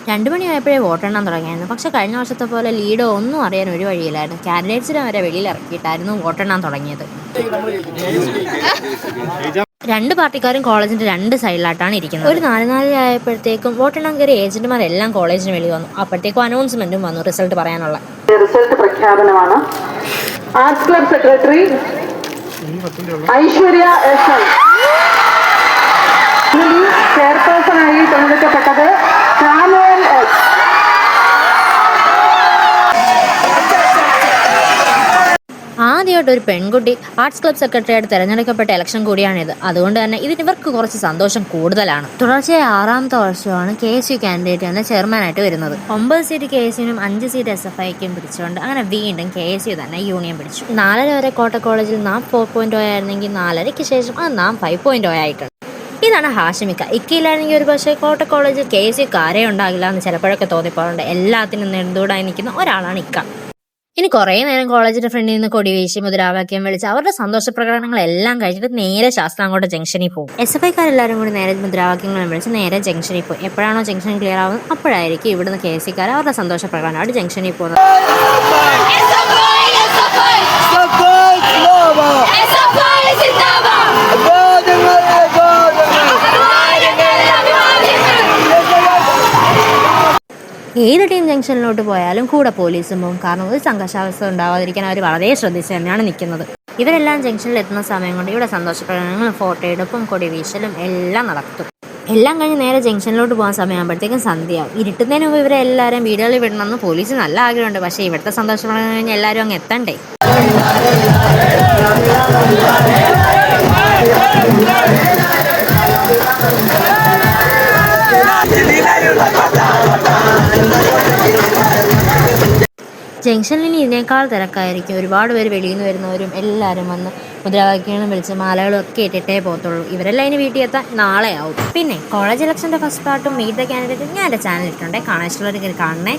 2 മണിയായപ്പോഴേ വോട്ടെണ്ണാൻ തുടങ്ങിയായിരുന്നു. പക്ഷേ കഴിഞ്ഞ വർഷത്തെ പോലെ ലീഡോ ഒന്നും അറിയാൻ ഒരു വഴിയില്ലായിരുന്നു. കാൻഡിഡേറ്റ്സിനെ വരെ വെളിയിൽ ഇറക്കിയിട്ടായിരുന്നു വോട്ടെണ്ണാൻ തുടങ്ങിയത്. 2 പാർട്ടിക്കാരും കോളേജിന്റെ 2 സൈഡിലായിട്ടാണ് ഇരിക്കുന്നത്. ഒരു 4:30 ആയപ്പോഴത്തേക്കും വോട്ടെണ്ണാൻ കയറിയ ഏജന്റുമാരെല്ലാം കോളേജിന് വെളി വന്നു. അപ്പോഴത്തേക്കും അനൗൺസ്മെന്റും വന്നു റിസൾട്ട് പറയാനുള്ള. റിസൾട്ട് പ്രഖ്യാപനമാണ്. Arts club secretary Aishwarya S L, ചെയർപേഴ്സണായി തെരഞ്ഞെടുക്കപ്പെട്ടത് സാമുവൽ എസ്. ആദ്യമായിട്ട് ഒരു പെൺകുട്ടി ആർട്സ് ക്ലബ് സെക്രട്ടറിയായിട്ട് തിരഞ്ഞെടുക്കപ്പെട്ട ഇലക്ഷൻ കൂടിയാണിത്. അതുകൊണ്ട് തന്നെ ഇതിന് ഇവർക്ക് കുറച്ച് സന്തോഷം കൂടുതലാണ്. തുടർച്ചയായ 6ാമത്തെ വർഷമാണ് KSU കാൻഡിഡേറ്റ് തന്നെ ചെയർമാനായിട്ട് വരുന്നത്. 9 സീറ്റ് KSUവിനും 5 സീറ്റ് SFIക്കും പിടിച്ചുകൊണ്ട് അങ്ങനെ വീണ്ടും KSU തന്നെ യൂണിയൻ പിടിച്ചു. 4:30 വരെ കോട്ട കോളേജിൽ നാം 4.0 ആയിരുന്നെങ്കിൽ 4:30ക്ക് ശേഷം അത് നാം 5.0 ആയിട്ടുണ്ട്. ഇതാണ് ഹാഷിമിക്ക. ഇക്കയിലാണെങ്കിൽ ഒരു പക്ഷേ കോട്ട കോളേജിൽ KSU കാരേ ഉണ്ടാകില്ല എന്ന് ചിലപ്പോഴൊക്കെ തോന്നിപ്പോറുണ്ട്. എല്ലാത്തിനും നെടുന്തൂടായി നിൽക്കുന്ന ഒരാളാണ് ഇക്ക. ഇനി കുറേ നേരം കോളേജിന്റെ ഫ്രണ്ടിൽ നിന്ന് കൊടി വീശി മുദ്രാവാക്യം വിളിച്ച് അവരുടെ സന്തോഷ പ്രകടനങ്ങളെല്ലാം കഴിഞ്ഞിട്ട് നേരെ ശാസ്താംകോട്ട ജംഗ്ഷനിൽ പോകും. SFIക്കാരെല്ലാവരും കൂടി നേരെ മുദ്രാവാക്യങ്ങളും വിളിച്ച് നേരെ ജംഗ്ഷനിൽ പോകും. എപ്പോഴാണോ ജംഗ്ഷൻ ക്ലിയർ ആവുന്നത് അപ്പോഴായിരിക്കും ഇവിടുന്ന് KSUക്കാർ അവരുടെ സന്തോഷ പ്രകടനമായിട്ട് ജംഗ്ഷനിൽ പോകുന്നത്. ഏത് ടീം ജംഗ്ഷനിലോട്ട് പോയാലും കൂടെ പോലീസും പോകും. കാരണം ഒരു സംഘർഷാവസ്ഥ ഉണ്ടാവാതിരിക്കാൻ അവർ വളരെ ശ്രദ്ധിച്ച് തന്നെയാണ് നിൽക്കുന്നത്. ഇവരെല്ലാം ജംഗ്ഷനിൽ എത്തുന്ന സമയം കൊണ്ട് ഇവിടെ സന്തോഷ പ്രകടനങ്ങളും ഫോട്ടോ എടുപ്പും കൊടി വീശലും എല്ലാം നടത്തും. എല്ലാം കഴിഞ്ഞ് നേരെ ജംഗ്ഷനിലോട്ട് പോകാൻ സമയമാകുമ്പോഴത്തേക്കും സന്ധ്യയാവും. ഇരുട്ടുന്നതിന് മുമ്പ് ഇവരെ എല്ലാവരും വീടുകളിൽ വിടണമെന്ന് പോലീസ് നല്ല ആഗ്രഹമുണ്ട്. പക്ഷേ ഇവിടുത്തെ സന്തോഷ പ്രകടനം കഴിഞ്ഞാൽ എല്ലാവരും അങ്ങ് എത്തണ്ടേ. ജംഗ്ഷനിൽ ഇനി ഇതിനേക്കാൾ തിരക്കായിരിക്കും. ഒരുപാട് പേര് വെളിയിൽ നിന്ന് വരുന്നവരും എല്ലാവരും വന്ന് മുദ്രാവാക്യങ്ങളും വിളിച്ച് മാലകളും ഒക്കെ ഇട്ടിട്ടേ പോകത്തുള്ളൂ. ഇവരെല്ലാം ഇനി വീട്ടിൽ എത്താൻ നാളെ ആവും. പിന്നെ കോളേജ് ഇലക്ഷൻ്റെ ഫസ്റ്റ് പാർട്ടും മീറ്റ് ദ കാൻഡിഡേറ്റും ഞാൻ എൻ്റെ ചാനലിൽ ഇട്ടുണ്ടേ. കാണാൻ ഇഷ്ടമുള്ളവർ കാണണേ.